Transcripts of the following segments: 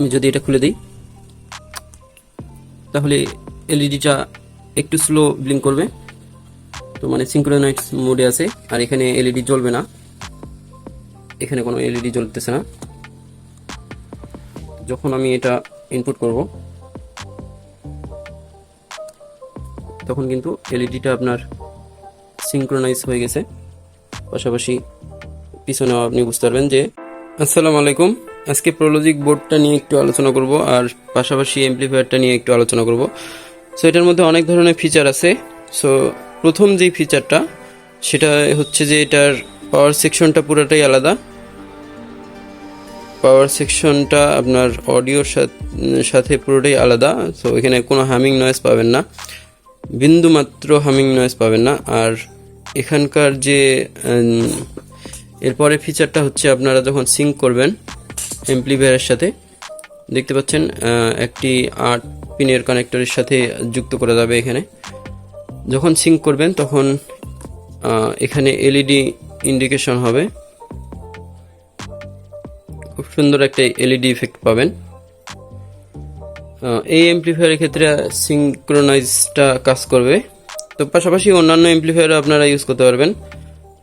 আমি যদি এটা খুলে দিই তাহলে এলইডিটা একটু স্লো ব্লিঙ্ক করবে, তো মানে সিঙ্ক্রোনাইজ মোডে আছে। আর এখানে এলইডি জ্বলবে না, এখানে কোনো এলইডি জ্বলতেছে না। যখন আমি এটা ইনপুট করব তখন কিন্তু এলইডিটা আপনার সিঙ্ক্রোনাইজ হয়ে গেছে। পাশাপাশি পিছনেও আপনি বুঝতে পারবেন যে। আসসালামু আলাইকুম, আজকে প্রোলজিক বোর্ডটা নিয়ে একটু আলোচনা করব আর পাশাপাশি অ্যাম্প্লিফায়ারটা নিয়ে একটু আলোচনা করব। সো এটার মধ্যে অনেক ধরনের ফিচার আছে। সো প্রথম যে ফিচারটা সেটা হচ্ছে যে এটার পাওয়ার সেকশনটা পুরোটাই আলাদা। পাওয়ার সেকশনটা আপনার অডিওর সাথে পুরোটাই আলাদা। সো এখানে কোনো হামিং নয়েজ পাবেন না, বিন্দু মাত্র হামিং নয়েজ পাবেন না। আর এখানকার যে এরপরে ফিচারটা হচ্ছে আপনারা যখন সিঙ্ক করবেন অ্যাম্প্লিফায়ারের সাথে, দেখতে পাচ্ছেন একটি 8 পিনের কানেক্টরের সাথে যুক্ত করা যাবে। এখানে যখন সিঙ্ক করবেন তখন এখানে এলইডি ইন্ডিকেশন হবে, খুব সুন্দর একটা এলইডি ইফেক্ট পাবেন। এই অ্যাম্প্লিফায়ারের ক্ষেত্রে সিঙ্ক্রোনাইজটা কাজ করবে। তো পাশাপাশি অন্যান্য অ্যাম্প্লিফায়ারও আপনারা ইউজ করতে পারবেন।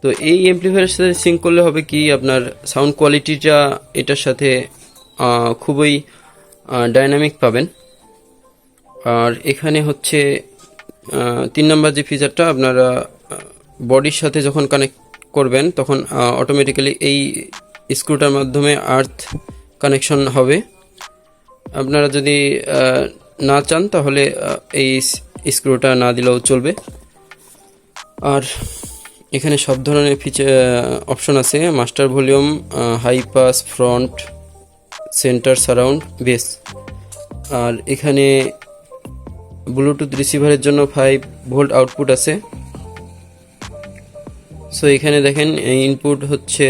তো এই অ্যাম্প্লিফায়ারের সাথে সিঙ্ক করলে হবে কি, আপনার সাউন্ড কোয়ালিটিটা এটার সাথে খুবই ডাইনামিক পাবেন। আর এখানে হচ্ছে 3 নম্বর যে ফিচারটা, আপনারা বডির সাথে যখন কানেক্ট করবেন তখন অটোমেটিক্যালি এই স্ক্রুটার মাধ্যমে আর্থ কানেকশন হবে। আপনারা যদি না চান তাহলে এই স্ক্রুটা না দিলেও চলবে। আর এখানে সব ধরনের ফিচার অপশন আছে, master volume, high pass, front, centre, surround, bass. আর এখানে ব্লুটুথ রিসিভারের জন্য 5 ভোল্ট আউটপুট আছে। সো এখানে দেখেন ইনপুট হচ্ছে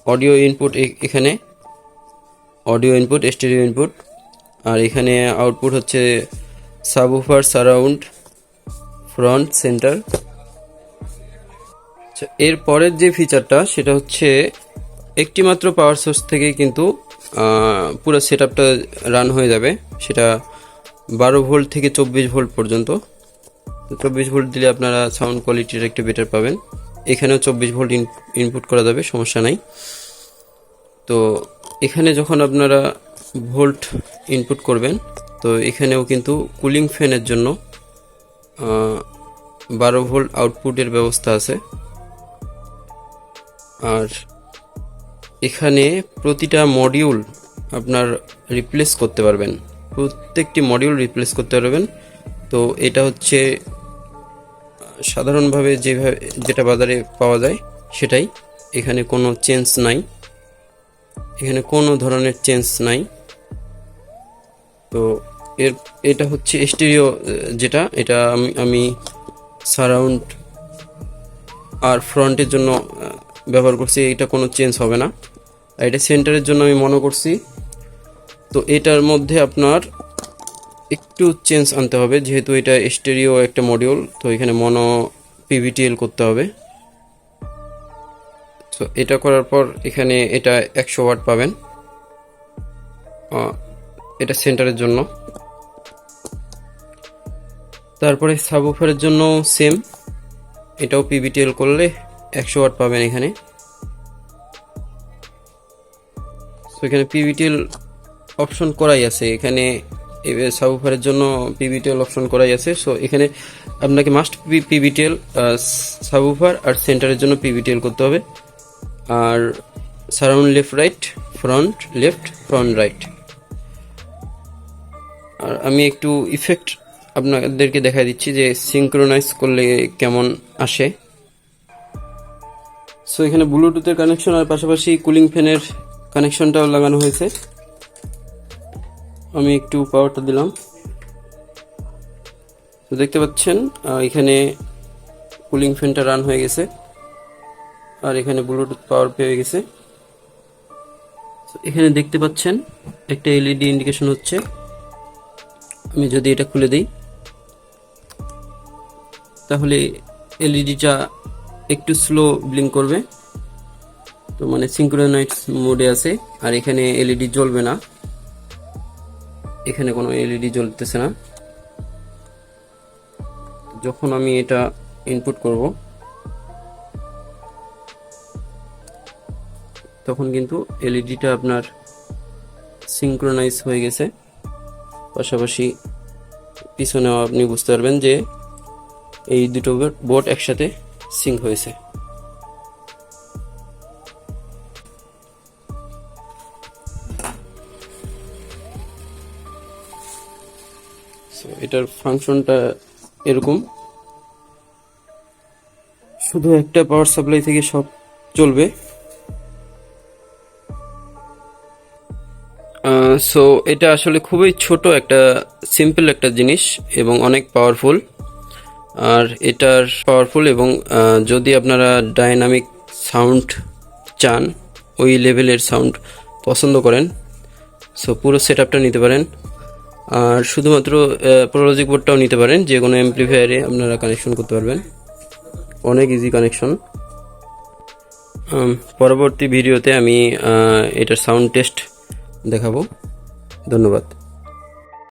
অডিও ইনপুট, এখানে অডিও ইনপুট, স্টেরিও ইনপুট। আর এখানে আউটপুট হচ্ছে সাবউফার, সারাউন্ড, ফ্রন্ট, সেন্টার। এর পরের যে ফিচারটা সেটা হচ্ছে একটি মাত্র পাওয়ার সোর্স থেকে কিন্তু পুরো সেটআপটা রান হয়ে যাবে। সেটা 12 ভোল্ট থেকে 24 ভোল্ট পর্যন্ত। 24 ভোল্ট দিলে আপনারা সাউন্ড কোয়ালিটিটা একটু বেটার পাবেন। এখানেও 24 ভোল্ট ইনপুট করা যাবে, সমস্যা নাই। তো এখানে যখন আপনারা ভোল্ট ইনপুট করবেন তো এখানেও কিন্তু কুলিং ফ্যানের জন্য 12 ভোল্ট আউটপুটের ব্যবস্থা আছে। আর এখানে প্রতিটা মডিউল আপনার রিপ্লেস করতে পারবেন, প্রত্যেকটি মডিউল রিপ্লেস করতে পারবেন। তো এটা হচ্ছে সাধারণভাবে যেটা বাজারে পাওয়া যায় সেটাই, এখানে কোনো চেঞ্জ নাই, এখানে কোনো ধরনের চেঞ্জ নাই। তো এটা হচ্ছে স্টেরিও, যেটা এটা আমি সারাউন্ড আর ফ্রন্টের জন্য ব্যবহার করছি, এটা কোনো চেঞ্জ হবে না। আর এটা সেন্টারের জন্য আমি মনে করছি। তো এটার মধ্যে আপনার একটু চেঞ্জ আনতে হবে, যেহেতু এটা স্টেরিও একটা মডিউল, তো এখানে মনো পিভিটিএল করতে হবে। তো এটা করার পর এখানে এটা 100 ওয়াট পাবেন, এটা সেন্টারের জন্য। তারপরে সাবউফারের জন্য সেম, এটাও পিভিটিএল করলে 100 ওয়াট পাবেন এখানে। তো এখানে পিভিটিএল অপশন করাই আছে, এখানে সাবউফারের জন্য পিভিটিএল অপশন করাই আছে। সো এখানে আপনাকে মাস্ট পিভিটিএল সাবউফার আর সেন্টারের জন্য পিভিটিএল করতে হবে। আর surround left right, front left, front right. আর আমি একটু ইফেক্ট আপনাদেরকে দেখা দিচ্ছি যে সিঙ্ক্রোনাইজ করলে কেমন আসে। সো এখানে ব্লুটুথের কানেকশন আর পাশাপাশি কুলিং ফ্যানের কানেকশনটাও লাগানো হয়েছে। আমি একটু পাওয়ারটা দিলাম, তো দেখতে পাচ্ছেন এখানে কুলিং ফ্যানটা রান হয়ে গেছে আর এখানে ব্লুটুথ পাওয়ার পেয়ে গেছে। এখানে দেখতে পাচ্ছেন একটা এলইডি ইন্ডিকেশন হচ্ছে। আমি যদি এটা খুলে দিই তাহলে এলইডিটা একটু স্লো ব্লিঙ্ক করবে, তো মানে সিঙ্ক্রোনাইজ মোডে আছে, আর এখানে এলইডি জ্বলবে না, এখানে কোনো এলইডি জ্বলতেছে না। যখন আমি এটা ইনপুট করব তখন কিন্তু এলইডিটা আপনার সিঙ্ক্রোনাইজ হয়ে গেছে। পাশাপাশি পিছনেও আপনি বুঝতে পারবেন যে এই দুটো বোর্ড একসাথে সিঙ্ক হয়েছে। এটার ফাংশনটা এরকম, শুধু একটা পাওয়ার সাপ্লাই থেকে সব চলবে। সো এটা আসলে খুবই ছোট একটা সিম্পল একটা জিনিস এবং অনেক পাওয়ারফুল। আর এটার পাওয়ারফুল এবং যদি আপনারা ডাইনামিক সাউন্ড চান, ওই লেভেলের সাউন্ড পছন্দ করেন, সো পুরো সেট আপটা নিতে পারেন। আর শুধুমাত্র প্রোলজিক বোর্ডটাও নিতে পারেন, যে কোনো অ্যাম্প্লিফায়ারে আপনারা কানেকশন করতে পারবেন, অনেক ইজি কানেকশন। পরবর্তী ভিডিওতে আমি এটার সাউন্ড টেস্ট দেখাবো। ধন্যবাদ।